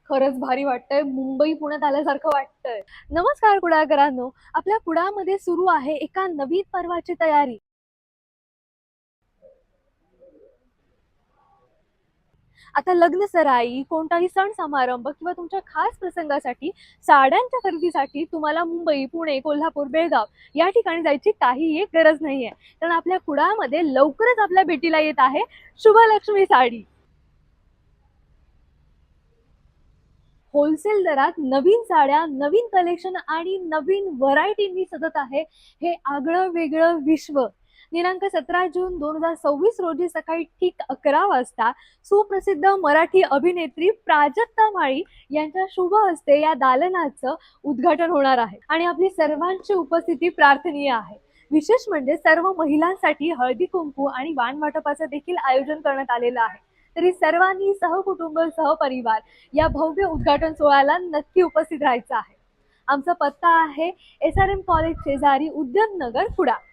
खरंच भारी वाटतंय. मुंबई पुण्यात आल्यासारखं वाटतंय. नमस्कार कुडाळकरांनो. आपल्या कुडाळमध्ये सुरू आहे एका नवीन पर्वाची तयारी. आता लग्न सराई, कोणताही सण समारंभ किंवा तुमच्या खास प्रसंगासाठी साड्यांच्या खरेदीसाठी तुम्हाला मुंबई, पुणे, कोल्हापूर, बेळगाव या ठिकाणी जायची काही एक गरज नाहीये. कारण आपल्या कुडाळमध्ये लवकरच आपल्या भेटीला येत आहे शुभलक्ष्मी साडी. होलसेल दरात नवीन साड्या, नवीन कलेक्शन आणि नवीन व्हरायटींनी सजत आहे हे आगळं वेगळं विश्व. दिनांक 17 जून 2026 रोजी सकाळी ठीक 11 वाजता सुप्रसिद्ध मराठी अभिनेत्री प्राजक्ता माळी यांच्या शुभ हस्ते या दालनाचं उद्घाटन होणार आहे आणि आपली सर्वांची उपस्थिती प्रार्थनीय आहे. विशेष म्हणजे सर्व महिलांसाठी हळदी कुंकू आणि वाण वाटपाचं देखील आयोजन करण्यात आलेलं आहे. तरी सर्वांनी सहकुटुंब सहपरिवार या भव्य उद्घाटन सोहळ्याला नक्की उपस्थित राहायचं आहे. आमचा पत्ता आहे SRM कॉलेज शेजारी उद्योगनगर कुडाळ.